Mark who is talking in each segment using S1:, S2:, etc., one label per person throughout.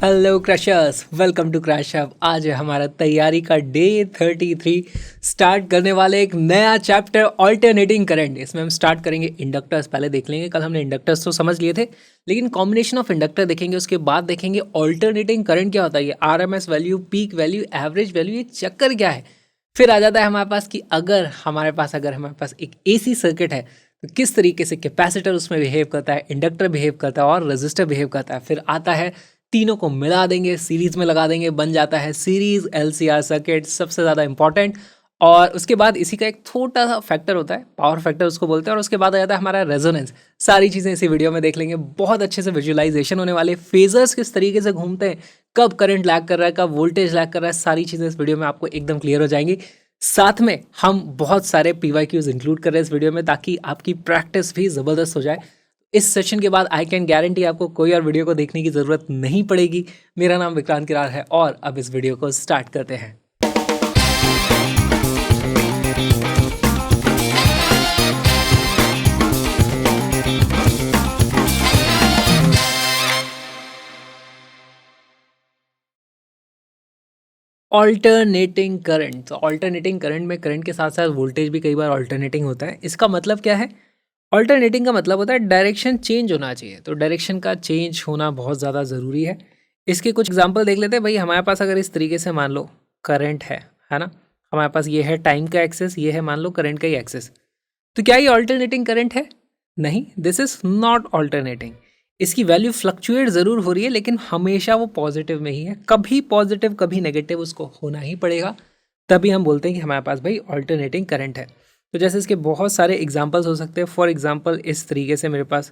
S1: Hello crushers, welcome to Crash Hub. आज है हमारा तैयारी का डे 33। स्टार्ट करने वाले एक नया चैप्टर ऑल्टरनेटिंग करंट। इसमें हम स्टार्ट करेंगे इंडक्टर्स। पहले देख लेंगे, कल हमने इंडक्टर्स तो समझ लिए थे, लेकिन कॉम्बिनेशन ऑफ इंडक्टर देखेंगे। उसके बाद देखेंगे ऑल्टरनेटिंग करंट क्या होता है, ये RMS value, peak value, average value, ये चक्कर क्या है। फिर आ जाता है हमारे पास कि अगर हमारे पास एक एसी सर्किट है तो किस तरीके से कैपेसिटर उसमें बिहेव करता है, इंडक्टर बिहेव करता है और रजिस्टर बिहेव करता है। फिर आता है तीनों को मिला देंगे, सीरीज में लगा देंगे, बन जाता है सीरीज एलसीआर सर्किट, सबसे ज़्यादा इंपॉर्टेंट। और उसके बाद इसी का एक छोटा सा फैक्टर होता है, पावर फैक्टर उसको बोलते हैं। और उसके बाद आ जाता है हमारा रेजोनेंस। सारी चीज़ें इसी वीडियो में देख लेंगे, बहुत अच्छे से विजुअलाइजेशन होने वाले। फेजर्स किस तरीके से घूमते हैं, कब करंट लैग कर रहा है, कब वोल्टेज लैग कर रहा है, सारी चीज़ें इस वीडियो में आपको एकदम क्लियर हो जाएंगी। साथ में हम बहुत सारे पीवाईक्यूज इंक्लूड कर रहे हैं इस वीडियो में, ताकि आपकी प्रैक्टिस भी ज़बरदस्त हो जाए। इस सेशन के बाद आई कैन गारंटी आपको कोई और वीडियो को देखने की ज़रूरत नहीं पड़ेगी। मेरा नाम विक्रांत किरार है और अब इस वीडियो को स्टार्ट करते हैं। Alternating current. तो ऑल्टरनेटिंग करंट में करंट के साथ साथ वोल्टेज भी कई बार ऑल्टरनेटिंग होता है। इसका मतलब क्या है? ऑल्टरनेटिंग का मतलब होता है डायरेक्शन चेंज होना चाहिए। तो डायरेक्शन का चेंज होना बहुत ज़्यादा ज़रूरी है। इसके कुछ एग्जांपल देख लेते हैं। भाई हमारे पास अगर इस तरीके से मान लो करंट है ना, हमारे पास ये है टाइम का एक्सेस, ये है मान लो करंट का ही एक्सेस। तो क्या ये ऑल्टरनेटिंग करंट है? नहीं, दिस इज नॉट ऑल्टरनेटिंग। इसकी वैल्यू फ्लक्चुएट ज़रूर हो रही है, लेकिन हमेशा वो पॉजिटिव में ही है। कभी पॉजिटिव कभी नेगेटिव उसको होना ही पड़ेगा, तभी हम बोलते हैं कि हमारे पास भाई ऑल्टरनेटिंग करंट है। तो जैसे इसके बहुत सारे एग्जांपल्स हो सकते हैं। फॉर एग्जांपल इस तरीके से मेरे पास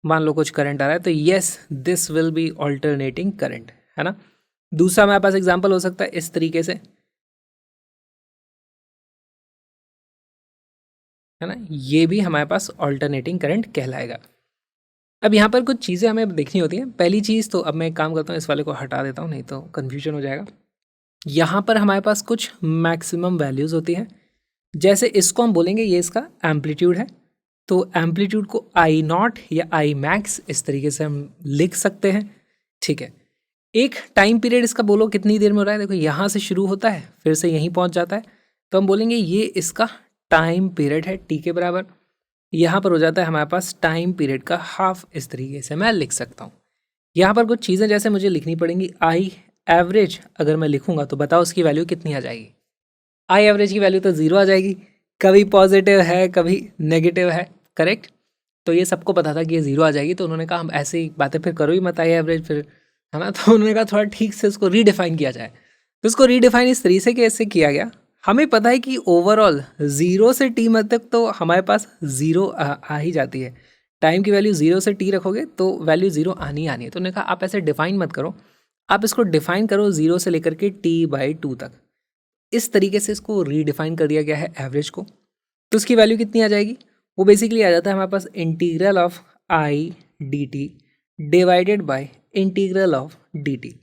S1: मान लो कुछ करंट आ रहा है, तो yes this will be alternating current, है ना। दूसरा हमारे पास एग्जांपल हो सकता है इस तरीके से, है ना, ये भी हमारे पास ऑल्टरनेटिंग करंट कहलाएगा। अब यहाँ पर कुछ चीज़ें हमें देखनी होती हैं। पहली चीज़ तो अब मैं एक काम करता हूँ, इस वाले को हटा देता हूँ, नहीं तो कन्फ्यूजन हो जाएगा। यहाँ पर हमारे पास कुछ मैक्सिमम वैल्यूज़ होती हैं। जैसे इसको हम बोलेंगे ये इसका एम्पलीट्यूड है, तो एम्पलीट्यूड को आई नॉट या आई मैक्स इस तरीके से हम लिख सकते हैं। ठीक है, एक टाइम पीरियड इसका बोलो कितनी देर में हो रहा है। देखो यहाँ से शुरू होता है फिर से यहीं पहुँच जाता है, तो हम बोलेंगे ये इसका टाइम पीरियड है, टी के बराबर। यहाँ पर हो जाता है हमारे पास टाइम पीरियड का हाफ, इस तरीके से मैं लिख सकता हूँ। यहाँ पर कुछ चीज़ें जैसे मुझे लिखनी पड़ेंगी। आई एवरेज अगर मैं लिखूँगा तो बताओ उसकी वैल्यू कितनी आ जाएगी। आई एवरेज की वैल्यू तो ज़ीरो आ जाएगी। कभी पॉजिटिव है कभी नेगेटिव है, करेक्ट। तो ये सबको पता था कि ये ज़ीरो आ जाएगी, तो उन्होंने कहा हम ऐसे ही बातें फिर करो ही मत आई एवरेज, फिर है ना। तो उन्होंने कहा थोड़ा ठीक से उसको रीडिफाइन किया जाए। तो उसको रीडिफाइन इस तरीके से कैसे किया गया, हमें पता है कि ओवरऑल ज़ीरो से टी मत तक तो हमारे पास ज़ीरो आ ही जाती है। टाइम की वैल्यू ज़ीरो से टी रखोगे तो वैल्यू ज़ीरो आनी आनी है। तो उन्होंने कहा आप ऐसे डिफाइन मत करो, आप इसको डिफाइन करो ज़ीरो से लेकर के t/2 तक। इस तरीके से इसको रीडिफाइन कर दिया गया है एवरेज को। तो उसकी वैल्यू कितनी आ जाएगी, वो बेसिकली आ जाता है हमारे पास integral of I D T divided by integral of D T.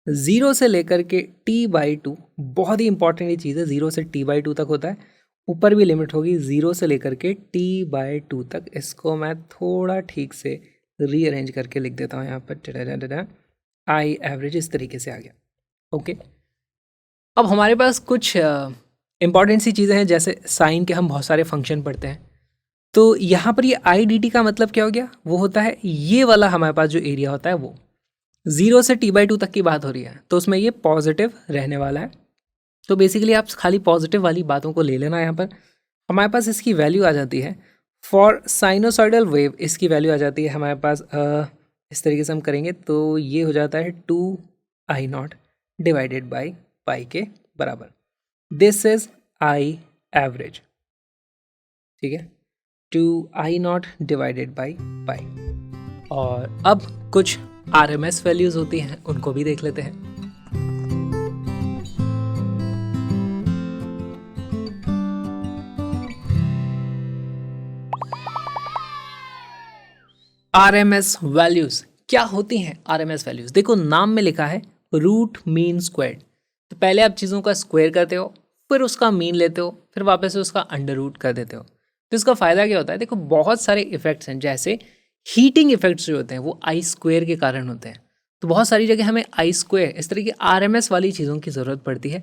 S1: Zero से लेकर के t/2, बहुत ही इंपॉर्टेंट ये चीज़ है, ज़ीरो से t/2 तक होता है। ऊपर भी लिमिट होगी ज़ीरो से लेकर के t/2 तक। इसको मैं थोड़ा ठीक से रीअरेंज करके लिख देता हूँ यहाँ पर। आई एवरेज इस तरीके से आ गया। ओके, अब हमारे पास कुछ इंपॉर्टेंट सी चीज़ें हैं, जैसे साइन के हम बहुत सारे फंक्शन पढ़ते हैं। तो यहाँ पर ये आई डी टी का मतलब क्या हो गया, वो होता है ये वाला हमारे पास जो एरिया होता है वो ज़ीरो से t/2 तक की बात हो रही है, तो उसमें ये पॉजिटिव रहने वाला है। तो बेसिकली आप खाली पॉजिटिव वाली बातों को ले लेना। यहाँ पर हमारे पास इसकी वैल्यू आ जाती है फॉर साइनोसॉइडल वेव, इसकी वैल्यू आ जाती है हमारे पास इस तरीके से हम करेंगे तो ये हो जाता है 2I0 डिवाइडेड बाई पाई के बराबर। दिस इज आई एवरेज, ठीक है, 2I0 डिवाइडेड बाई पाई। और अब कुछ आरएमएस वैल्यूज होती हैं, उनको भी देख लेते हैं। आरएमएस वैल्यूज क्या होती हैं? आरएमएस वैल्यूज देखो, नाम में लिखा है रूट मीन स्क्वायर्ड। तो पहले आप चीज़ों का स्क्वायर करते हो, फिर उसका मीन लेते हो, फिर वापस से उसका अंडर रूट कर देते हो। तो इसका फ़ायदा क्या होता है? देखो बहुत सारे इफेक्ट्स हैं, जैसे हीटिंग इफेक्ट्स जो होते हैं वो आई स्क्वायर के कारण होते हैं। तो बहुत सारी जगह हमें आई स्क्वायर इस तरह की RMS वाली चीज़ों की ज़रूरत पड़ती है।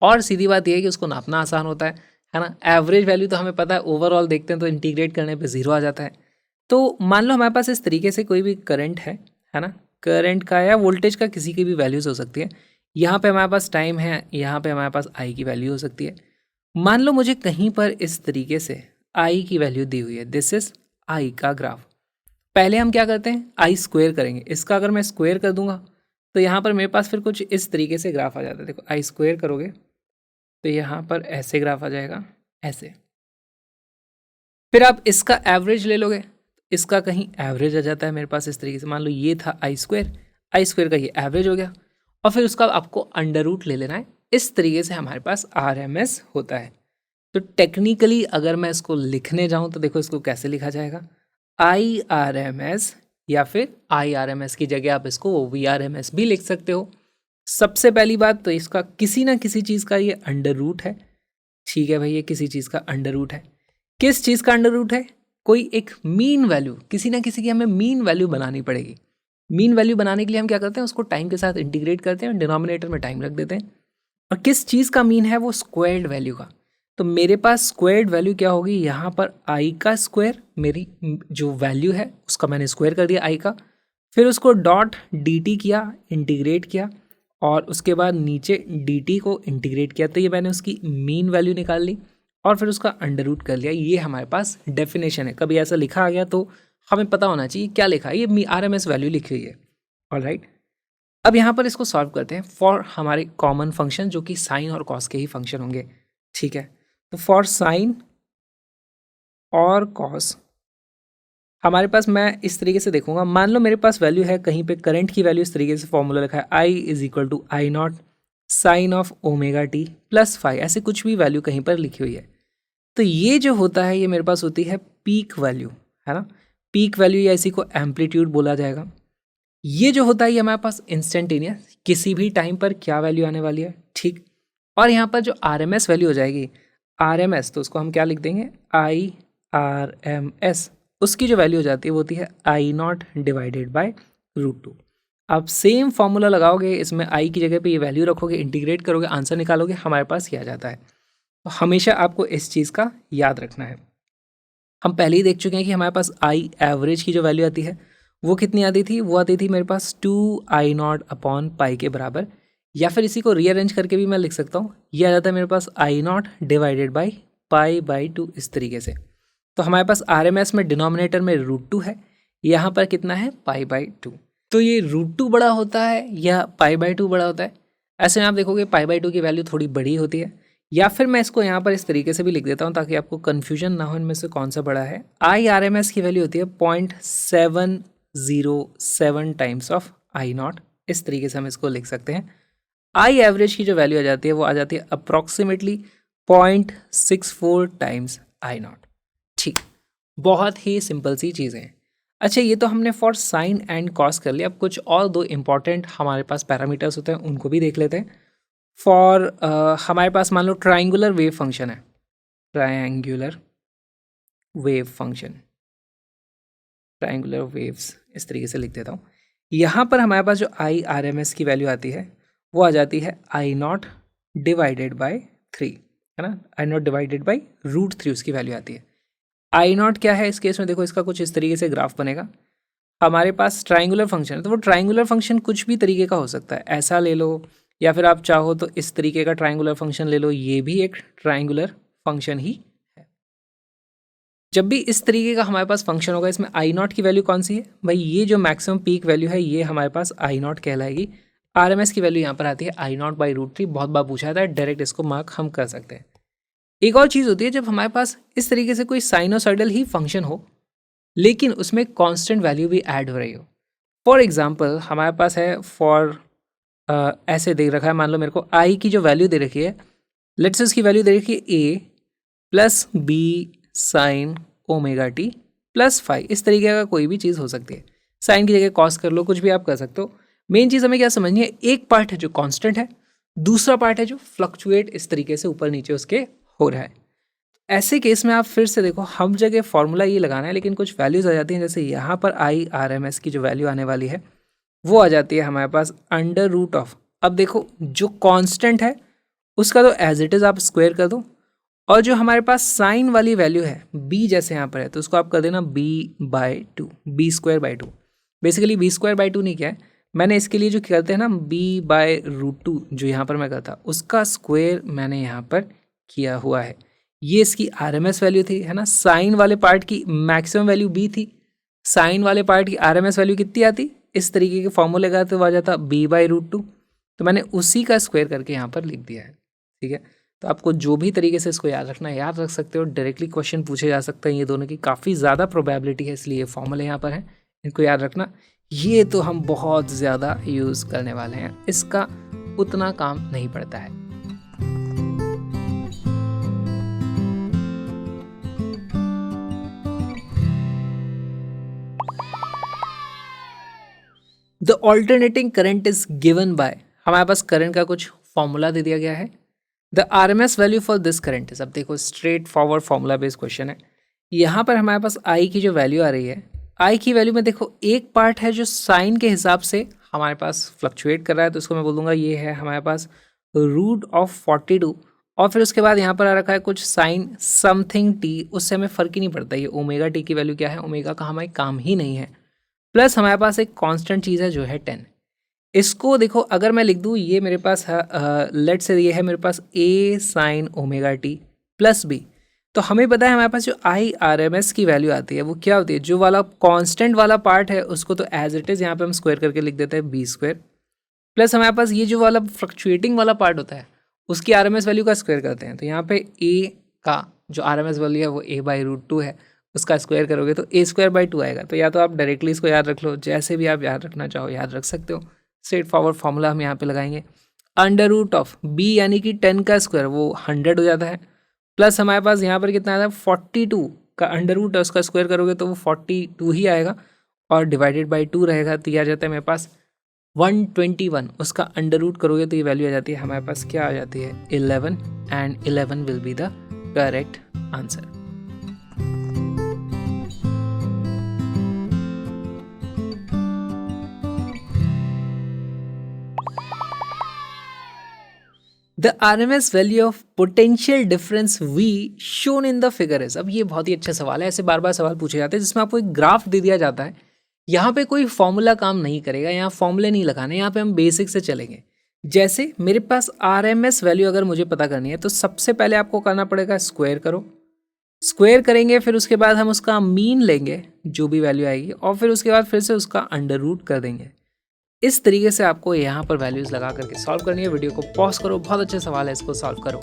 S1: और सीधी बात यह है कि उसको नापना आसान होता है ना। एवरेज वैल्यू तो हमें पता है, ओवरऑल देखते हैं तो इंटीग्रेट करने पे 0 आ जाता है। तो मान लो हमारे पास इस तरीके से कोई भी करंट है ना, करंट का या वोल्टेज का किसी की भी वैल्यूज़ हो सकती है। यहाँ पे हमारे पास टाइम है, यहाँ पे हमारे पास आई की वैल्यू हो सकती है। मान लो मुझे कहीं पर इस तरीके से आई की वैल्यू दी हुई है, दिस इज आई का ग्राफ। पहले हम क्या करते हैं, आई स्क्वायर करेंगे। इसका अगर मैं स्क्वायर कर दूंगा तो यहाँ पर मेरे पास फिर कुछ इस तरीके से ग्राफ आ जाता है। देखो आई स्क्वायर करोगे तो यहाँ पर ऐसे ग्राफ आ जाएगा, ऐसे। फिर आप इसका एवरेज ले लोगे, इसका कहीं एवरेज आ जाता है मेरे पास इस तरीके से। मान लो ये था आई स्क्वायर का ये एवरेज हो गया, और फिर उसका आपको अंडर रूट ले लेना है। इस तरीके से हमारे पास RMS होता है। तो टेक्निकली अगर मैं इसको लिखने जाऊं तो देखो इसको कैसे लिखा जाएगा, IRMS, या फिर IRMS की जगह आप इसको VRMS भी लिख सकते हो। सबसे पहली बात तो इसका किसी ना किसी चीज़ का ये अंडर रूट है। ठीक है भाई, ये किसी चीज़ का अंडर रूट है। किस चीज़ का अंडर रूट है, कोई एक मीन वैल्यू, किसी ना किसी की हमें मीन वैल्यू बनानी पड़ेगी। मीन वैल्यू बनाने के लिए हम क्या करते हैं, उसको टाइम के साथ इंटीग्रेट करते हैं और डिनोमिनेटर में टाइम रख देते हैं। और किस चीज़ का मीन है, वो स्क्वायर्ड वैल्यू का। तो मेरे पास स्क्वायर्ड वैल्यू क्या होगी, यहाँ पर आई का स्क्वायर, मेरी जो वैल्यू है उसका मैंने स्क्वायर कर दिया आई का, फिर उसको डॉट dt किया, इंटीग्रेट किया, और उसके बाद नीचे dt को इंटीग्रेट किया, तो ये मैंने उसकी मीन वैल्यू निकाल ली और फिर उसका अंडर रूट कर लिया। ये हमारे पास डेफिनेशन है। कभी ऐसा लिखा आ गया तो हमें पता होना चाहिए क्या लिखा है, ये RMS वैल्यू लिखी हुई है। ऑलराइट, अब यहाँ पर इसको सॉल्व करते हैं फॉर हमारे कॉमन फंक्शन जो कि साइन और कॉस के ही फंक्शन होंगे। ठीक है, तो फॉर साइन और कॉस हमारे पास मैं इस तरीके से देखूंगा। मान लो मेरे पास वैल्यू है कहीं पे करंट की वैल्यू इस तरीके से फॉर्मूला लिखा है, I is equal to I naught sine of omega T plus five, ऐसे कुछ भी वैल्यू कहीं पर लिखी हुई है। तो ये जो होता है ये मेरे पास होती है पीक वैल्यू, है ना। पीक वैल्यू या इसी को एम्पलीट्यूड बोला जाएगा। ये जो होता है ये हमारे पास इंस्टेंटेनियस, किसी भी टाइम पर क्या वैल्यू आने वाली है। ठीक, और यहाँ पर जो RMS वैल्यू हो जाएगी, RMS, तो उसको हम क्या लिख देंगे, IRMS, उसकी जो वैल्यू हो जाती है वो होती है आई नॉट डिवाइडेड बाय √2। आप सेम फॉर्मूला लगाओगे, इसमें आई की जगह पे ये वैल्यू रखोगे, इंटीग्रेट करोगे, आंसर निकालोगे, हमारे पास ये आ जाता है। तो हमेशा आपको इस चीज़ का याद रखना है। हम पहले ही देख चुके हैं कि हमारे पास आई एवरेज की जो वैल्यू आती है वो कितनी आती थी, वो आती थी मेरे पास 2I0 अपॉन पाई के बराबर, या फिर इसी को रीअरेंज करके भी मैं लिख सकता हूँ, ये आ जाता है मेरे पास I0 divided by pi by 2 इस तरीके से। तो हमारे पास RMS में डिनोमिनेटर में √2 है, यहाँ पर कितना है पाई बाई 2। तो ये √2 बड़ा होता है या पाई बाई 2 बड़ा होता है, ऐसे में आप देखोगे पाई बाई 2 की वैल्यू थोड़ी बड़ी होती है। या फिर मैं इसको यहाँ पर इस तरीके से भी लिख देता हूँ ताकि आपको कन्फ्यूजन ना हो इनमें से कौन सा बड़ा है। IRMS की वैल्यू होती है 0.707 टाइम्स ऑफ I0, इस तरीके से हम इसको लिख सकते हैं। आई एवरेज की जो वैल्यू आ जाती है वो आ जाती है अप्रॉक्सीमेटली 0.64 टाइम्स I0। ठीक, बहुत ही सिंपल सी चीज़ें हैं। अच्छा, ये तो हमने फॉर साइन एंड कॉस कर लिया। अब कुछ और दो इंपॉर्टेंट हमारे पास पैरामीटर्स होते हैं, उनको भी देख लेते हैं। फॉर हमारे पास मान लो ट्राइंगुलर वेव फंक्शन है, triangular wave function, triangular waves इस तरीके से लिख देता हूँ। यहाँ पर हमारे पास जो IRMS की वैल्यू आती है वो आ जाती है I0 डिवाइडेड बाई 3, है ना। I0 डिवाइडेड बाई √3 उसकी वैल्यू आती है। I0 क्या है इस केस में, देखो इसका कुछ इस तरीके से ग्राफ बनेगा। हमारे पास ट्राइंगुलर फंक्शन है तो वो ट्राइंगुलर फंक्शन कुछ भी तरीके का हो सकता है, ऐसा ले लो, या फिर आप चाहो तो इस तरीके का ट्राइंगुलर फंक्शन ले लो, ये भी एक ट्राइंगुलर फंक्शन ही है। जब भी इस तरीके का हमारे पास फंक्शन होगा, इसमें I0 की वैल्यू कौन सी है भाई, ये जो मैक्सिमम पीक वैल्यू है ये हमारे पास I0 कहलाएगी। RMS की वैल्यू यहाँ पर आती है I0 बाई √3, बहुत बार पूछा था, डायरेक्ट इसको मार्क हम कर सकते हैं। एक और चीज़ होती है जब हमारे पास इस तरीके से कोई साइनोसॉइडल ही फंक्शन हो लेकिन उसमें कांस्टेंट वैल्यू भी ऐड हो रही हो। फॉर एग्जांपल हमारे पास है फॉर ऐसे दे रखा है, मान लो मेरे को आई की जो वैल्यू दे रखी है, लेट्स से उसकी वैल्यू दे रखी है A plus B sine omega T plus 5, इस तरीके का कोई भी चीज़ हो सकती है। साइन की जगह कॉस कर लो, कुछ भी आप कर सकते हो। मेन चीज़ हमें क्या समझनी है, एक पार्ट है जो कांस्टेंट है, दूसरा पार्ट है जो फ्लक्चुएट इस तरीके से ऊपर नीचे उसके हो रहा है। ऐसे केस में आप फिर से देखो, हम जगह फॉर्मूला ये लगाना है लेकिन कुछ वैल्यूज़ आ जाती हैं, जैसे यहाँ पर IRMS की जो वैल्यू आने वाली है वो आ जाती है हमारे पास अंडर रूट ऑफ, अब देखो जो कांस्टेंट है उसका तो एज इट इज़ आप स्क्वायर कर दो, और जो हमारे पास साइन वाली वैल्यू है b जैसे यहाँ पर है तो उसको आप कर देना b/2, b² 2। बेसिकली b² 2 नहीं क्या है, मैंने इसके लिए जो करते हैं ना b/√2 जो यहाँ पर मैं करता उसका स्क्वायर मैंने यहाँ पर किया हुआ है। ये इसकी RMS वैल्यू थी, है ना। साइन वाले पार्ट की मैक्सिमम वैल्यू b थी, साइन वाले पार्ट की RMS वैल्यू कितनी आती, इस तरीके के फॉर्मूले का तो आ जाता b/√2, तो मैंने उसी का स्क्वायर करके यहाँ पर लिख दिया है। ठीक है, तो आपको जो भी तरीके से इसको याद रखना है याद रख सकते हो, डायरेक्टली क्वेश्चन पूछे जा सकते हैं, ये दोनों की काफ़ी ज़्यादा प्रोबेबिलिटी है, इसलिए फॉर्मूले यहाँ पर हैं, इनको याद रखना। ये तो हम बहुत ज़्यादा यूज़ करने वाले हैं, इसका उतना काम नहीं पड़ता है। The alternating current is given by, हमारे पास करंट का कुछ फॉर्मूला दे दिया गया है। The RMS value for this current is, अब देखो straight forward formula based question है। यहाँ पर हमारे पास I की जो वैल्यू आ रही है, I की वैल्यू में देखो एक पार्ट है जो साइन के हिसाब से हमारे पास फ्लक्चुएट कर रहा है, तो उसको मैं बोलूँगा ये है हमारे पास √42, और फिर उसके बाद यहाँ पर आ रखा है कुछ साइन समथिंग t, उससे हमें फ़र्क ही नहीं पड़ता ये ओमेगा t की वैल्यू क्या है, ओमेगा का हमारे काम ही नहीं है। प्लस हमारे पास एक कांस्टेंट चीज़ है जो है 10। इसको देखो अगर मैं लिख दूँ, ये मेरे पास लेट से ये है मेरे पास a sine omega t plus b, तो हमें पता है हमारे पास जो IRMS की वैल्यू आती है वो क्या होती है, जो वाला कांस्टेंट वाला पार्ट है उसको तो एज इट इज़ यहाँ पे हम स्क्वायर करके लिख देते हैं b², प्लस हमारे पास ये जो वाला फ्लक्चुएटिंग वाला पार्ट होता है उसकी RMS वैल्यू का स्क्वायर करते हैं, तो यहाँ पे a का जो RMS वैल्यू है वो a/√2 है, उसका स्क्वायर करोगे तो a²/2 आएगा। तो या तो आप डायरेक्टली इसको याद रख लो, जैसे भी आप याद रखना चाहो याद रख सकते हो। स्ट्रेट फॉरवर्ड फॉर्मूला हम यहाँ पे लगाएंगे, अंडर रूट ऑफ b यानी कि 10 का स्क्वायर वो 100 हो जाता है, प्लस हमारे पास यहाँ पर कितना आता है 42 का अंडर रूट है, उसका स्क्वायर करोगे तो वो 42 ही आएगा, और डिवाइडेड बाई 2 रहेगा, तो ये आ जाता है मेरे पास 121, उसका अंडर रूट करोगे तो ये वैल्यू आ जाती है हमारे पास क्या आ जाती है 11, and 11 will be the correct answer. The RMS value of potential difference V shown in the figure is, अब ये बहुत ही अच्छा सवाल है, ऐसे बार बार सवाल पूछे जाते हैं जिसमें आपको एक ग्राफ दे दिया जाता है। यहाँ पे कोई फॉर्मूला काम नहीं करेगा, यहाँ फॉर्मूले नहीं लगाने, यहाँ पे हम बेसिक से चलेंगे। जैसे मेरे पास RMS वैल्यू अगर मुझे पता करनी है तो सबसे पहले आपको करना पड़ेगा स्क्वायर करो, स्क्वायर करेंगे फिर उसके बाद हम उसका मीन लेंगे जो भी वैल्यू आएगी, और फिर उसके बाद फिर से उसका अंडर रूट कर देंगे। इस तरीके से आपको यहाँ पर वैल्यूज़ लगा करके सॉल्व करनी है। वीडियो को पॉज करो, बहुत अच्छा सवाल है, इसको सॉल्व करो।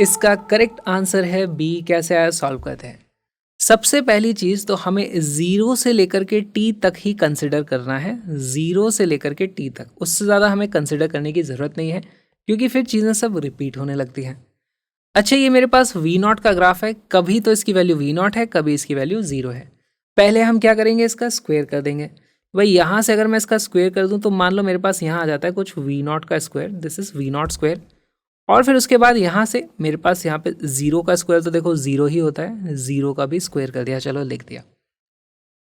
S1: इसका करेक्ट आंसर है बी। कैसे आया, सॉल्व करते हैं। सबसे पहली चीज़ तो हमें 0 से लेकर के t तक ही कंसिडर करना है, 0 से लेकर के t तक, उससे ज़्यादा हमें कंसिडर करने की ज़रूरत नहीं है क्योंकि फिर चीज़ें सब रिपीट होने लगती हैं। अच्छा, ये मेरे पास V0 का ग्राफ है, कभी तो इसकी वैल्यू V0 है, कभी इसकी वैल्यू 0 है। पहले हम क्या करेंगे, इसका स्क्वायर कर देंगे। भाई यहाँ से अगर मैं इसका स्क्वायर कर दूँ तो मान लो मेरे पास यहाँ आ जाता है कुछ V0 का square, this is V0 square, और फिर उसके बाद यहाँ से मेरे पास यहाँ पे 0 का स्क्वायर तो देखो 0 ही होता है, 0 का भी स्क्वायर कर दिया, चलो लिख दिया।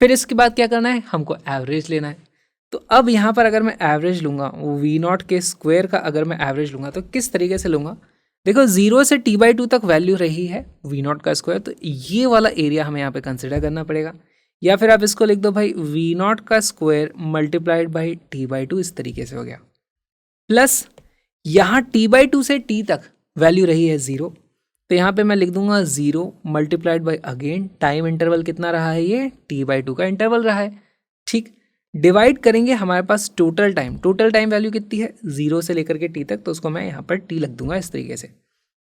S1: फिर इसके बाद क्या करना है, हमको एवरेज लेना है। तो अब यहाँ पर अगर मैं एवरेज लूँगा, V0 के स्क्वायर का अगर मैं एवरेज लूँगा तो किस तरीके से लूँगा, देखो 0 से t/2 तक वैल्यू रही है V0 का स्क्वायर, तो ये वाला एरिया हमें यहाँ पे कंसिडर करना पड़ेगा। या फिर आप इसको लिख दो भाई V0 का स्क्वायर मल्टीप्लाइड बाई t/2, इस तरीके से हो गया। प्लस यहाँ t/2 से t तक वैल्यू रही है 0, तो यहाँ पे मैं लिख दूंगा 0 multiplied by again time interval कितना रहा है, ये t/2 का इंटरवल रहा है। ठीक, डिवाइड करेंगे हमारे पास टोटल टाइम वैल्यू कितनी है 0 से लेकर के t तक, तो उसको मैं यहाँ पर t लग दूंगा इस तरीके से,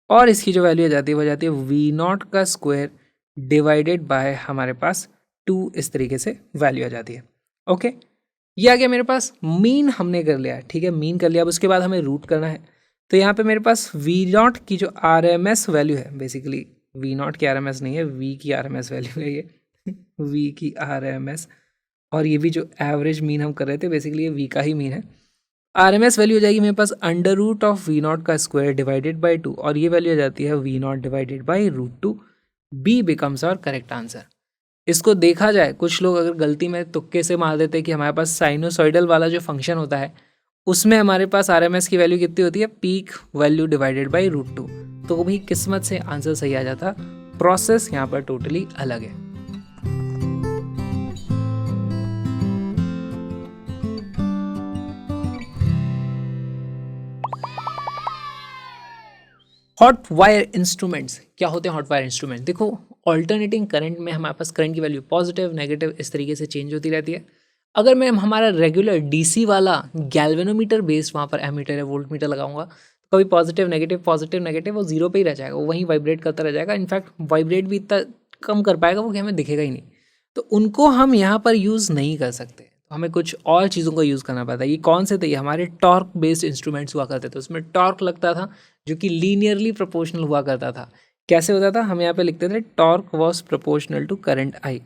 S1: और इसकी जो वैल्यू आ जाती है वो जाती है V0 का स्क्वायर डिवाइडेड बाय हमारे पास 2, इस तरीके से वैल्यू आ जाती है। ओके, ये आ गया मेरे पास, मीन हमने कर लिया। ठीक है, मीन कर लिया, अब उसके बाद हमें रूट करना है। तो यहाँ पे मेरे पास V0 की जो RMS वैल्यू है, बेसिकली V0 की RMS नहीं है, V की RMS वैल्यू है ये V की RMS, और ये भी जो एवरेज मीन हम कर रहे थे बेसिकली ये V का ही मीन है। RMS वैल्यू हो जाएगी मेरे पास under root of V naught का स्क्वायर डिवाइडेड बाई 2, और ये वैल्यू आ जाती है V naught divided by √2। B becomes our correct answer. इसको देखा जाए, कुछ लोग अगर गलती में तुक्के से मार देते हैं कि हमारे पास साइनोसॉइडल वाला जो फंक्शन होता है उसमें हमारे पास RMS की वैल्यू कितनी होती है, पीक वैल्यू डिवाइडेड बाई √2, तो वो भी किस्मत से आंसर सही आ जाता। प्रोसेस यहाँ पर टोटली अलग है। हॉट वायर इंस्ट्रूमेंट्स क्या होते हैं? हॉट वायर इंस्ट्रूमेंट देखो, ऑल्टरनेटिंग करंट में हमारे पास करंट की वैल्यू पॉजिटिव नेगेटिव इस तरीके से चेंज होती रहती है। अगर मैं हमारा रेगुलर डीसी वाला गैल्वेनोमीटर बेस्ड वहाँ पर एमीटर या वोल्ट मीटर लगाऊंगा तो कभी पॉजिटिव नेगेटिव वो जीरो पे ही रह जाएगा, वो वहीं वाइब्रेट करता रह जाएगा। इनफैक्ट वाइब्रेट भी इतना कम कर पाएगा वो कि हमें दिखेगा ही नहीं। तो उनको हम यहाँ पर यूज़ नहीं कर सकते, तो हमें कुछ और चीज़ों का यूज़ करना पड़ता है। ये कौन से थे? ये हमारे टॉर्क बेस्ड इंस्ट्रूमेंट्स हुआ करते थे, उसमें टॉर्क लगता था जो कि लीनियरली प्रोपोर्शनल हुआ करता था। कैसे होता था? हम यहाँ पे लिखते थे torque was proportional to current I.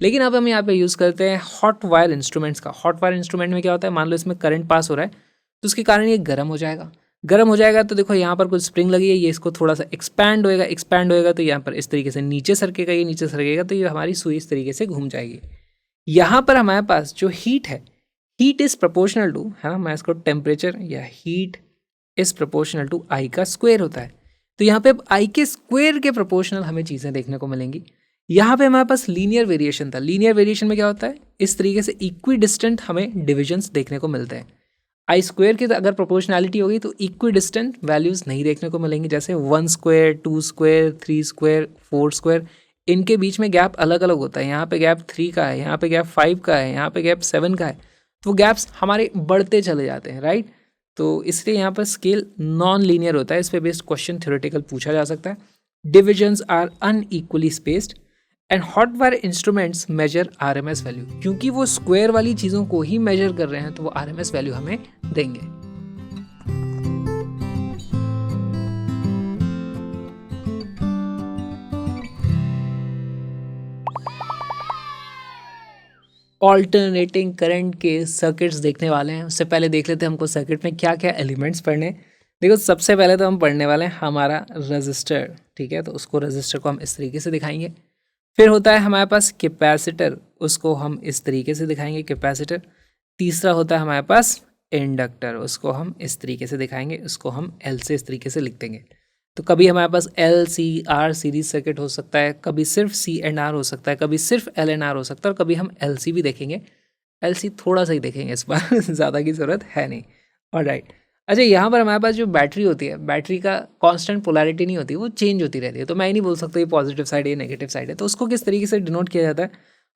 S1: लेकिन अब हम यहाँ पे यूज़ करते हैं हॉट वायर इंस्ट्रूमेंट्स का। हॉट वायर इंस्ट्रूमेंट में क्या होता है, मान लो इसमें करंट पास हो रहा है तो उसके कारण ये गर्म हो जाएगा। गर्म हो जाएगा तो देखो यहाँ पर कुछ स्प्रिंग लगी है, ये इसको थोड़ा सा एक्सपैंड होएगा तो यहाँ पर इस तरीके से नीचे सरकेगा, ये नीचे सरकेगा तो ये हमारी सुई इस तरीके से घूम जाएगी। यहाँ पर हमारे पास जो हीट है, हीट इज़ प्रोपोर्शनल टू, है मैं इसको टेम्परेचर या हीट इज़ प्रोपोर्शनल टू आई का स्क्वायर होता है। तो यहाँ पे आई के स्क्वायर के प्रोपोर्शनल हमें चीज़ें देखने को मिलेंगी। यहाँ पे हमारे पास लीनियर वेरिएशन था। लीनियर वेरिएशन में क्या होता है, इस तरीके से इक्वी डिस्टेंट हमें डिविजन्स देखने को मिलते हैं। आई स्क्वायर की अगर प्रोपोर्शनैलिटी होगी तो इक्वी डिस्टेंट वैल्यूज़ नहीं देखने को मिलेंगी, जैसे 1 स्क्वायर 2 स्क्वायर 3 स्क्वायर 4 स्क्वायर, इनके बीच में गैप अलग अलग होता है। यहाँ पे गैप 3 का है, यहाँ पे गैप 5 का है, यहाँ पे गैप 7 का है, तो गैप्स हमारे बढ़ते चले जाते हैं, राइट। तो इसलिए यहाँ पर स्केल नॉन लीनियर होता है। इस पर बेस्ड क्वेश्चन थ्योरेटिकल पूछा जा सकता है। Divisions are unequally spaced and hot wire instruments measure RMS value, क्योंकि वो स्क्वायर वाली चीज़ों को ही मेजर कर रहे हैं तो वो RMS वैल्यू हमें देंगे। ऑल्टरनेटिंग करंट के सर्किट्स देखने वाले हैं। उससे पहले देख लेते हैं हमको सर्किट में क्या क्या एलिमेंट्स पढ़ने। देखो सबसे पहले तो हम पढ़ने वाले हैं हमारा रजिस्टर, ठीक है। तो उसको रजिस्टर को हम इस तरीके से दिखाएंगे। फिर होता है हमारे पास कैपेसिटर, उसको हम इस तरीके से दिखाएंगे कैपेसिटर। तीसरा होता है हमारे पास इंडक्टर, उसको हम इस तरीके से दिखाएंगे, उसको हम L से इस तरीके से लिख देंगे। तो कभी हमारे पास LC-R सीरीज सर्किट हो सकता है, कभी सिर्फ C&R हो सकता है, कभी सिर्फ LNR हो सकता है, और कभी हम LC भी देखेंगे। LC थोड़ा सा ही देखेंगे इस बार ज़्यादा की ज़रूरत है नहीं। ऑलराइट, अच्छा यहाँ पर हमारे पास जो बैटरी होती है, बैटरी का कांस्टेंट पोलैरिटी नहीं होती, वो चेंज होती रहती है। तो मैं ही नहीं बोल सकता ये पॉजिटिव साइड है ये नेगेटिव साइड है। तो उसको किस तरीके से डिनोट किया जाता है,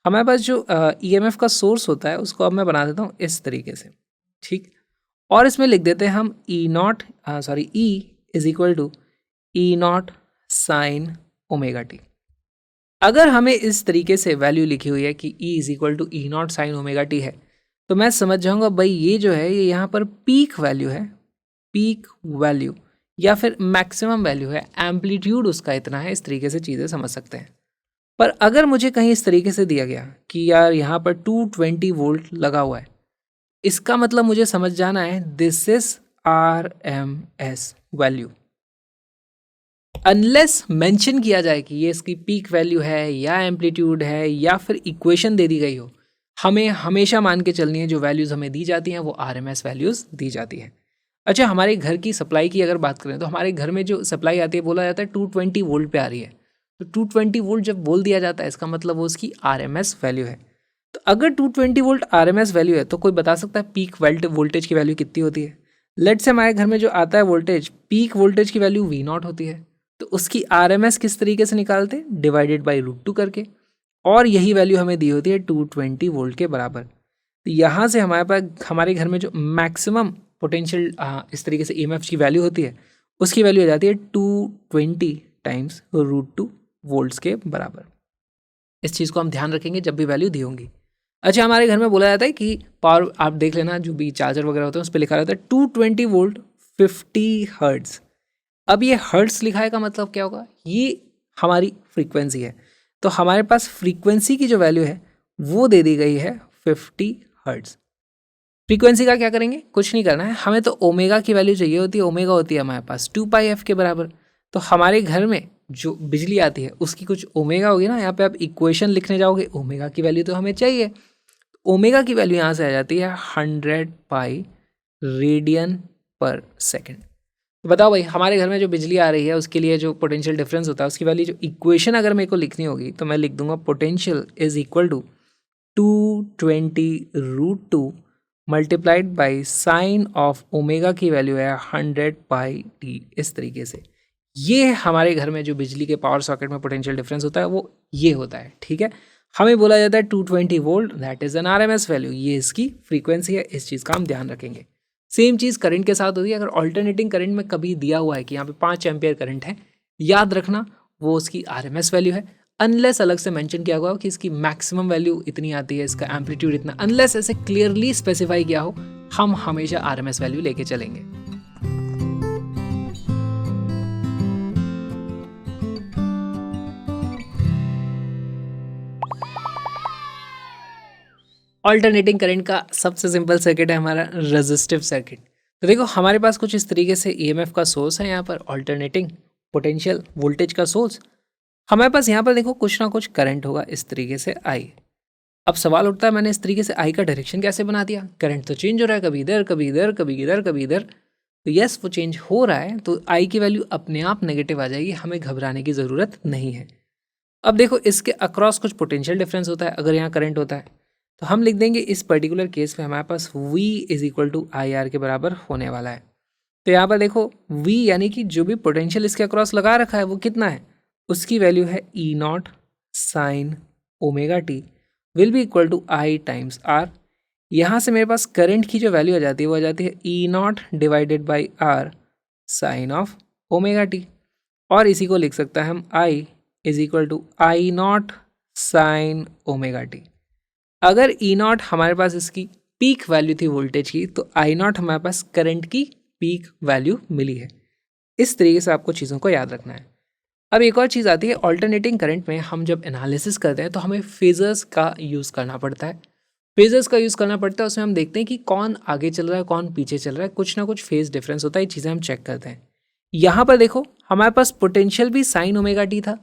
S1: हमारे पास जो EMF का सोर्स होता है उसको अब मैं बना देता हूँ इस तरीके से, ठीक। और इसमें लिख देते हैं हम E is equal to E0 sine omega T. अगर हमें इस तरीके से वैल्यू लिखी हुई है कि E is equal to E0 sine omega T है, तो मैं समझ जाऊंगा भाई ये जो है ये यहाँ पर पीक वैल्यू है, पीक वैल्यू या फिर मैक्सिमम वैल्यू है, एम्पलीट्यूड उसका इतना है। इस तरीके से चीज़ें समझ सकते हैं। पर अगर मुझे कहीं इस तरीके से दिया गया कि यार यहाँ पर 220 वोल्ट लगा हुआ है, इसका मतलब मुझे समझ जाना है this is RMS value. Unless mention किया जाए कि ये इसकी पीक वैल्यू है या एम्पलीट्यूड है या फिर इक्वेशन दे दी गई हो, हमें हमेशा मान के चलनी है जो वैल्यूज़ हमें दी जाती हैं वो RMS वैल्यूज़ दी जाती हैं। अच्छा, हमारे घर की सप्लाई की अगर बात करें तो हमारे घर में जो सप्लाई आती है बोला जाता है 220 वोल्ट पे आ रही है। तो 220 वोल्ट जब बोल दिया जाता है इसका मतलब वो उसकी RMS वैल्यू है। तो अगर 220 वोल्ट RMS वैल्यू है तो कोई बता सकता है पीक वोल्टेज की वैल्यू कितनी होती है? लेट्स से हमारे घर में जो आता है वोल्टेज, पीक वोल्टेज की वैल्यू V0 होती है, तो उसकी RMS किस तरीके से निकालते हैं? डिवाइडेड बाई √2 करके, और यही वैल्यू हमें दी होती है 220 वोल्ट के बराबर। तो यहाँ से हमारे पास हमारे घर में जो मैक्सिमम पोटेंशियल इस तरीके से EMF की वैल्यू होती है उसकी वैल्यू आ जाती है 220 टाइम्स √2 वोल्ट्स के बराबर। इस चीज़ को हम ध्यान रखेंगे जब भी वैल्यू दी होंगी। अच्छा, हमारे घर में बोला जाता है कि पावर, आप देख लेना जो भी चार्जर वगैरह होते हैं उस पर लिखा रहता है 220 वोल्ट 50 हर्ट्ज़। अब ये हर्ट्ज़ लिखा है का मतलब क्या होगा? ये हमारी फ्रीक्वेंसी है। तो हमारे पास फ्रीक्वेंसी की जो वैल्यू है वो दे दी गई है 50 हर्ट्ज़। फ्रीक्वेंसी का क्या करेंगे, कुछ नहीं करना है, हमें तो ओमेगा की वैल्यू चाहिए होती है। ओमेगा होती है हमारे पास 2πf के बराबर। तो हमारे घर में जो बिजली आती है उसकी कुछ ओमेगा होगी ना, यहाँ पे आप इक्वेशन लिखने जाओगे, ओमेगा की वैल्यू तो हमें चाहिए। ओमेगा की वैल्यू यहाँ से आ जाती है 100 पाई रेडियन पर सेकेंड। तो बताओ भाई, हमारे घर में जो बिजली आ रही है उसके लिए जो पोटेंशियल डिफरेंस होता है उसकी वैल्यू, जो इक्वेशन अगर मेरे को लिखनी होगी तो मैं लिख दूंगा potential is equal to 220√2 multiplied by sine of omega की वैल्यू है 100 पाई टी। इस तरीके से ये हमारे घर में जो बिजली के पावर सॉकेट में पोटेंशियल डिफरेंस होता है वो ये होता है। ठीक है, हमें बोला जाता है 220 volt, that is an RMS value, ये इसकी फ्रीक्वेंसी है। इस चीज़ का हम ध्यान रखेंगे। सेम चीज़ करंट के साथ होती है। अगर ऑल्टरनेटिंग करंट में कभी दिया हुआ है कि यहाँ पे 5 एम्पियर करंट है, याद रखना वो उसकी आरएमएस वैल्यू है, अनलेस अलग से मेंशन किया हुआ हो कि इसकी मैक्सिमम वैल्यू इतनी आती है, इसका एम्पलीट्यूड इतना, अनलेस ऐसे क्लियरली स्पेसिफाई किया हो, हम हमेशा आरएमएस वैल्यू लेके चलेंगे। ऑल्टरनेटिंग करंट का सबसे सिंपल सर्किट है हमारा रेजिस्टिव सर्किट। तो देखो हमारे पास कुछ इस तरीके से ईएमएफ का सोर्स है, यहाँ पर ऑल्टरनेटिंग पोटेंशियल वोल्टेज का सोर्स। हमारे पास यहाँ पर देखो कुछ ना कुछ करंट होगा इस तरीके से आई। अब सवाल उठता है मैंने इस तरीके से आई का डायरेक्शन कैसे बना दिया, करंट तो चेंज हो रहा है, कभी इधर कभी इधर कभी इधर कभी इधर। तो यस वो चेंज हो रहा है, तो आई की वैल्यू अपने आप नेगेटिव आ जाएगी, हमें घबराने की ज़रूरत नहीं है। अब देखो इसके अक्रॉस कुछ पोटेंशियल डिफरेंस होता है। अगर यहाँ करंट होता है तो हम लिख देंगे इस पर्टिकुलर केस में हमारे पास V is equal to I R के बराबर होने वाला है। तो यहाँ पर देखो V यानी कि जो भी पोटेंशियल इसके अक्रॉस लगा रखा है वो कितना है, उसकी वैल्यू है E naught sine omega T will be equal to I times R. यहाँ से मेरे पास करंट की जो वैल्यू आ जाती है वो आ जाती है E naught divided by R sine of omega T. और इसी को लिख सकता है हम I is equal to I naught sine omega T. अगर ई नॉट हमारे पास इसकी पीक वैल्यू थी वोल्टेज की, तो आई नॉट हमारे पास करंट की पीक वैल्यू मिली है। इस तरीके से आपको चीज़ों को याद रखना है। अब एक और चीज़ आती है, ऑल्टरनेटिंग करंट में हम जब एनालिसिस करते हैं तो हमें फेजर्स का यूज़ करना पड़ता है। फेजर्स का यूज़ करना पड़ता है, उसमें हम देखते हैं कि कौन आगे चल रहा है कौन पीछे चल रहा है, कुछ ना कुछ फेज डिफरेंस होता है, ये चीज़ें हम चेक करते हैं। यहाँ पर देखो हमारे पास पोटेंशियल भी साइन ओमेगा टी था,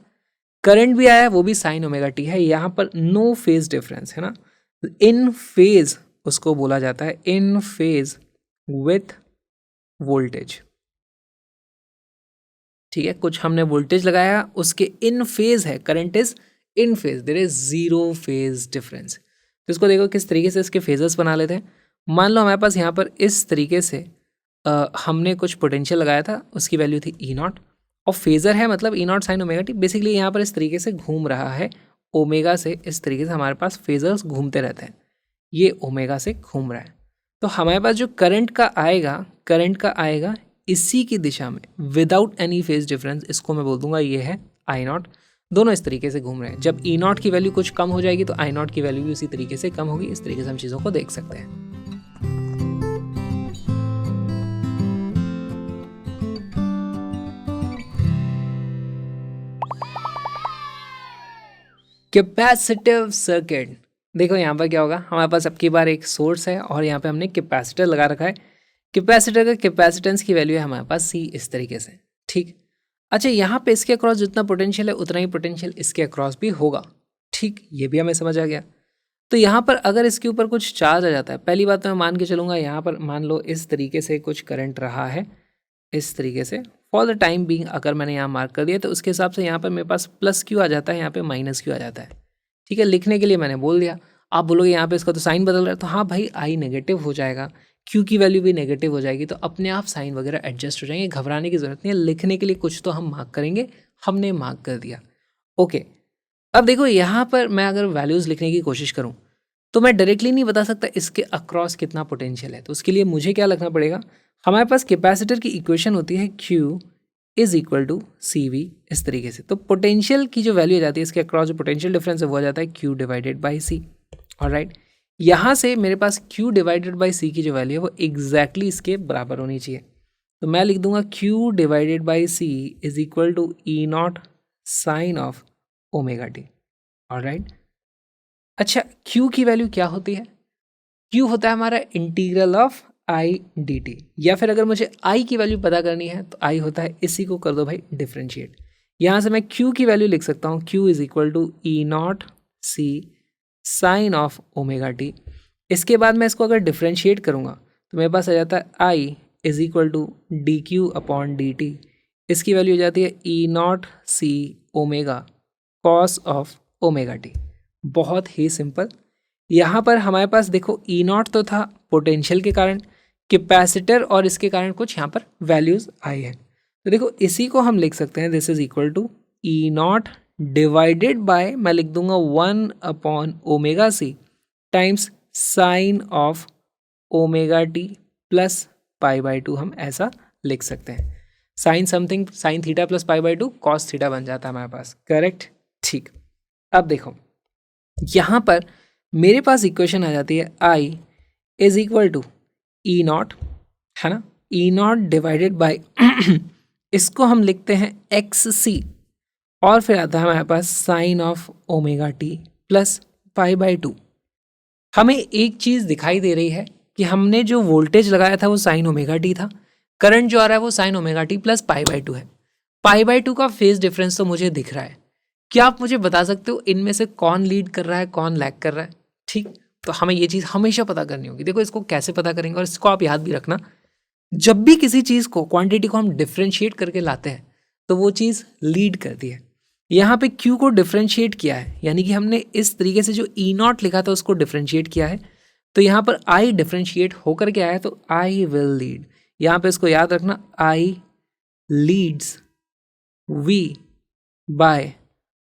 S1: करंट भी आया वो भी साइन ओमेगा टी है, यहाँ पर नो फेज डिफरेंस है ना। इन फेज उसको बोला जाता है, इन फेज विथ वोल्टेज। ठीक है, कुछ हमने वोल्टेज लगाया उसके इन फेज है, current is in phase, there is zero phase difference. तो इसको देखो किस तरीके से इसके फेजर्स बना लेते हैं। मान लो हमारे पास यहाँ पर इस तरीके से हमने कुछ पोटेंशियल लगाया था, उसकी वैल्यू थी ई नॉट, और फेजर है मतलब E naught sine omega T. Basically यहाँ पर इस तरीके से घूम रहा है ओमेगा से, इस तरीके से हमारे पास फेजर्स घूमते रहते हैं, ये ओमेगा से घूम रहा है। तो हमारे पास जो करंट का आएगा इसी की दिशा में विदाउट एनी फेज डिफरेंस, इसको मैं बोल दूंगा ये है आई नॉट। दोनों इस तरीके से घूम रहे हैं। जब ई नॉट की वैल्यू कुछ कम हो जाएगी तो आई नॉट की वैल्यू भी उसी तरीके से कम होगी। इस तरीके से हम चीज़ों को देख सकते हैं। कैपेसिटिव सर्किट, देखो यहाँ पर क्या होगा, हमारे पास अब की बार एक सोर्स है और यहाँ पे हमने कैपेसिटर लगा रखा है। कैपेसिटर का कैपेसिटेंस की वैल्यू है हमारे पास सी, इस तरीके से। ठीक, अच्छा यहाँ पे इसके अक्रॉस जितना पोटेंशियल है उतना ही पोटेंशियल इसके अक्रॉस भी होगा। ठीक, ये भी हमें समझ आ गया। तो यहाँ पर अगर इसके ऊपर कुछ चार्ज आ जाता है, पहली बात तो मैं मान के चलूँगा यहाँ पर मान लो इस तरीके से कुछ करंट रहा है, इस तरीके से फॉर द टाइम बीइंग अगर मैंने यहाँ मार्क कर दिया तो उसके हिसाब से यहाँ पर मेरे पास प्लस क्यू आ जाता है, यहाँ पे माइनस क्यू आ जाता है। ठीक है, लिखने के लिए मैंने बोल दिया। आप बोलोगे यहाँ पे इसका तो साइन बदल रहा है, तो हाँ भाई आई नेगेटिव हो जाएगा, क्यू की वैल्यू भी नेगेटिव हो जाएगी, तो अपने आप साइन वगैरह एडजस्ट हो जाएंगे, घबराने की जरूरत नहीं है। लिखने के लिए कुछ तो हम मार्क करेंगे, हमने मार्क कर दिया। ओके, अब देखो यहाँ पर मैं अगर वैल्यूज़ लिखने की कोशिश करूँ तो मैं डायरेक्टली नहीं बता सकता इसके अक्रॉस कितना पोटेंशियल है। तो उसके लिए मुझे क्या लिखना पड़ेगा, हमारे पास कैपेसिटर की इक्वेशन होती है Q is equal to C V, इस तरीके से। तो पोटेंशियल की जो वैल्यू आ जाती है इसके अक्रॉस जो पोटेंशियल डिफरेंस है वो आ जाता है Q divided by C. Alright, यहाँ से मेरे पास Q डिवाइडेड बाई सी की जो वैल्यू है वो एग्जैक्टली इसके बराबर होनी चाहिए। तो मैं लिख दूंगा Q divided by C is equal to E naught sine of omega T. Alright, अच्छा Q की वैल्यू क्या होती है, क्यू होता है हमारा integral of I D T, या फिर अगर मुझे आई की वैल्यू पता करनी है तो आई होता है, इसी को कर दो भाई डिफ्रेंशिएट। यहाँ से मैं क्यू की वैल्यू लिख सकता हूँ, Q is equal to E naught C sine of omega T. इसके बाद मैं इसको अगर डिफ्रेंशिएट करूँगा तो मेरे पास आ जाता है I is equal to D Q upon D T. इसकी वैल्यू हो जाती है E naught C omega cos of omega T. बहुत ही सिंपल। यहाँ पर हमारे पास देखो ई नॉट तो था पोटेंशियल के कारण, कैपेसिटर और इसके कारण कुछ यहाँ पर वैल्यूज़ आई है। तो देखो इसी को हम लिख सकते हैं, this is equal to E naught divided by, मैं लिख दूंगा 1 upon omega C times sine of omega T plus pi by two, हम ऐसा लिख सकते हैं। Sine something sine theta plus pi by two cos theta बन जाता है हमारे पास, करेक्ट। ठीक, अब देखो यहाँ पर मेरे पास इक्वेशन आ जाती है I is equal to E naught, है ना, ई नॉट डिवाइडेड बाई इसको हम लिखते हैं एक्स सी, और फिर आता है हमारे पास sine of omega T plus pi by two. हमें एक चीज़ दिखाई दे रही है कि हमने जो वोल्टेज लगाया था वो साइन ओमेगा टी था, करंट जो आ रहा है वो sign omega T plus pi by to है। पाई बाई टू का फेज डिफरेंस तो मुझे दिख रहा है। क्या आप मुझे बता सकते हो इनमें से कौन लीड कर रहा है, कौन लैग कर रहा है? ठीक, तो हमें ये चीज़ हमेशा पता करनी होगी। देखो इसको कैसे पता करेंगे, और इसको आप याद भी रखना, जब भी किसी चीज़ को, क्वांटिटी को हम डिफ्रेंशिएट करके लाते हैं तो वो चीज़ लीड करती है। यहाँ पे Q को डिफ्रेंशिएट किया है, यानी कि हमने इस तरीके से जो ई नॉट लिखा था उसको डिफ्रेंशिएट किया है, तो यहाँ पर I डिफ्रेंशिएट होकर के आया है, तो I विल लीड। यहाँ पे इसको याद रखना, I leads V by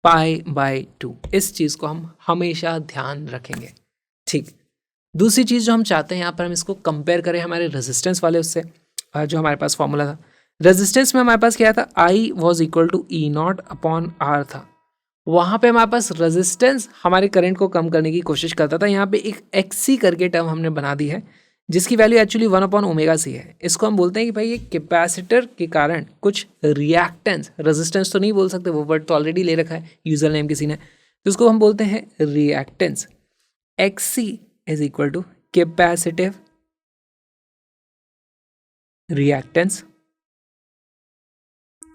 S1: pi by two. इस चीज़ को हम हमेशा ध्यान रखेंगे। ठीक, दूसरी चीज़ जो हम चाहते हैं यहाँ पर हम इसको कंपेयर करें हमारे रेजिस्टेंस वाले उससे, जो हमारे पास फॉर्मूला था। रेजिस्टेंस में हमारे पास क्या था, I was equal to E naught upon R था। वहाँ पे हमारे पास रेजिस्टेंस हमारे करंट को कम करने की कोशिश करता था। यहाँ पे एक एक्सी करके टर्म हमने बना दी है, जिसकी value actually 1 upon omega C है। इसको हम बोलते हैं कि भाई ये कैपेसिटर के कारण कुछ रिएक्टेंस, रेजिस्टेंस तो नहीं बोल सकते, वो वर्ड तो ऑलरेडी ले रखा है यूजर नेम किसी ने, तो इसको हम बोलते हैं reactance. X C is equal to capacitive reactance,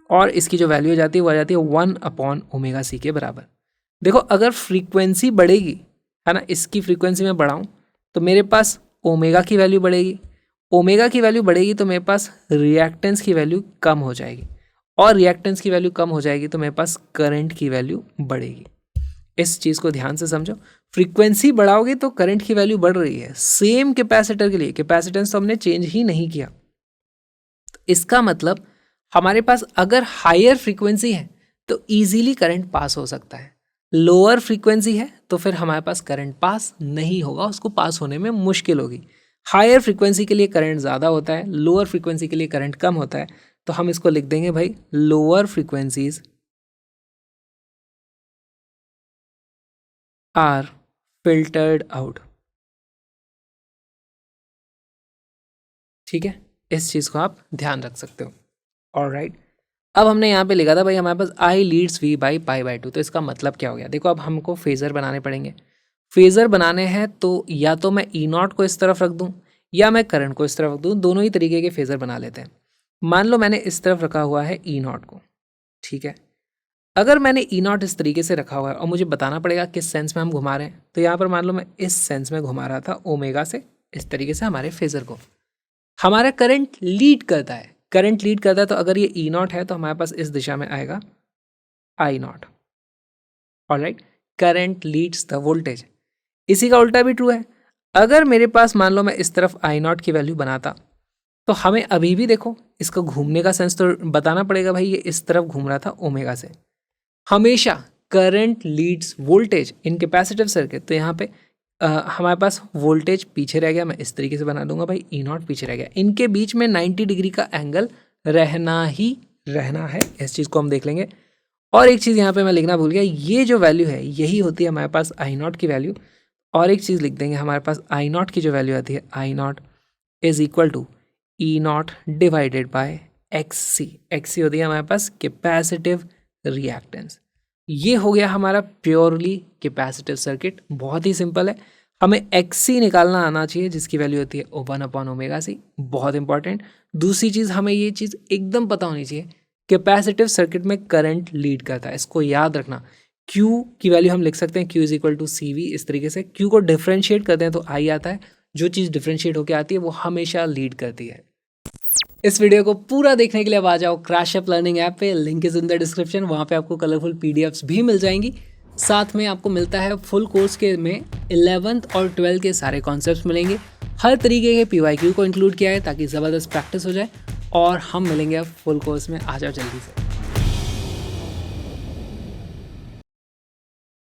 S1: और इसकी जो वैल्यू हो जाती है वो आ जाती है 1 अपॉन ओमेगा सी के बराबर। देखो अगर फ्रीक्वेंसी बढ़ेगी, है ना, इसकी फ्रीक्वेंसी में बढ़ाऊँ तो मेरे पास ओमेगा की वैल्यू बढ़ेगी, ओमेगा की वैल्यू बढ़ेगी तो मेरे पास रिएक्टेंस की वैल्यू कम हो जाएगी, और रिएक्टेंस की वैल्यू कम हो जाएगी तो मेरे पास करंट की वैल्यू बढ़ेगी। इस चीज़ को ध्यान से समझो, फ्रीक्वेंसी बढ़ाओगे तो करंट की वैल्यू बढ़ रही है। सेम कैपेसिटर के लिए कैपेसिटेंस तो हमने चेंज ही नहीं किया, तो इसका मतलब हमारे पास अगर हायर फ्रीक्वेंसी है तो इजीली करंट पास हो सकता है, लोअर फ्रीक्वेंसी है तो फिर हमारे पास करंट पास नहीं होगा, उसको पास होने में मुश्किल होगी। हायर फ्रीक्वेंसी के लिए करंट ज़्यादा होता है, लोअर फ्रीक्वेंसी के लिए करंट कम होता है, तो हम इसको लिख देंगे भाई lower frequencies are filtered out. ठीक है, इस चीज़ को आप ध्यान रख सकते हो। ऑलराइट, अब हमने यहाँ पे लिखा था भाई हमारे पास I leads V by pi by two, तो इसका मतलब क्या हो गया? देखो अब हमको फेज़र बनाने पड़ेंगे। फेज़र बनाने हैं तो या तो मैं ई नॉट को इस तरफ रख दूँ या मैं करंट को इस तरफ रख दूँ, दोनों ही तरीके के फेज़र बना लेते हैं। मान लो मैंने इस तरफ रखा हुआ है ई नॉट को, ठीक है। अगर मैंने ई नॉट इस तरीके से रखा हुआ है और मुझे बताना पड़ेगा किस सेंस में हम घुमा रहे हैं, तो यहाँ पर मान लो मैं इस सेंस में घुमा रहा था ओमेगा से, इस तरीके से हमारे फेज़र को। हमारा करंट लीड करता है, करंट लीड करता है, तो अगर ये ई नॉट है तो हमारे पास इस दिशा में आएगा I naught. Alright, current leads the voltage. इसी का उल्टा भी ट्रू है। अगर मेरे पास मान लो मैं इस तरफ आई नॉट की वैल्यू बनाता, तो हमें अभी भी देखो इसको घूमने का सेंस तो बताना पड़ेगा भाई, ये इस तरफ घूम रहा था ओमेगा से। हमेशा करंट लीड्स वोल्टेज इन कैपेसिटिव सर्किट, तो यहाँ पे हमारे पास वोल्टेज पीछे रह गया, मैं इस तरीके से बना दूंगा भाई, ई नॉट पीछे रह गया, इनके बीच में 90 डिग्री का एंगल रहना ही रहना है। इस चीज़ को हम देख लेंगे। और एक चीज़ यहाँ पे मैं लिखना भूल गया, ये जो वैल्यू है यही होती है हमारे पास आई नॉट की वैल्यू। और एक चीज़ लिख देंगे, हमारे पास आई नॉट की जो वैल्यू आती है, I naught is equal to E naught divided by X C. X C होती है हमारे पास कैपेसिटिव रिएक्टेंस। ये हो गया हमारा प्योरली कैपेसिटिव सर्किट, बहुत ही सिंपल है। हमें XC निकालना आना चाहिए जिसकी वैल्यू होती है 1/ωc, बहुत इंपॉर्टेंट। दूसरी चीज़, हमें ये चीज़ एकदम पता होनी चाहिए, कैपेसिटिव सर्किट में करंट लीड करता है, इसको याद रखना। Q की वैल्यू हम लिख सकते हैं Q = CV, इस तरीके से Q को डिफ्रेंशिएट करते हैं तो I आता है। जो चीज़ डिफ्रेंशिएट होकर आती है वो हमेशा लीड करती है। इस वीडियो को पूरा देखने के लिए अब आ जाओ क्रैशअप लर्निंग ऐप पे, link is in the description. वहाँ पे आपको कलरफुल PDFs भी मिल जाएंगी। साथ में आपको मिलता है फुल कोर्स के में 11th और 12th के सारे कॉन्सेप्ट्स मिलेंगे। हर तरीके के PYQ को इंक्लूड किया है ताकि ज़बरदस्त प्रैक्टिस हो जाए। और हम मिलेंगे अब फुल कोर्स में, आ जाओ जल्दी से।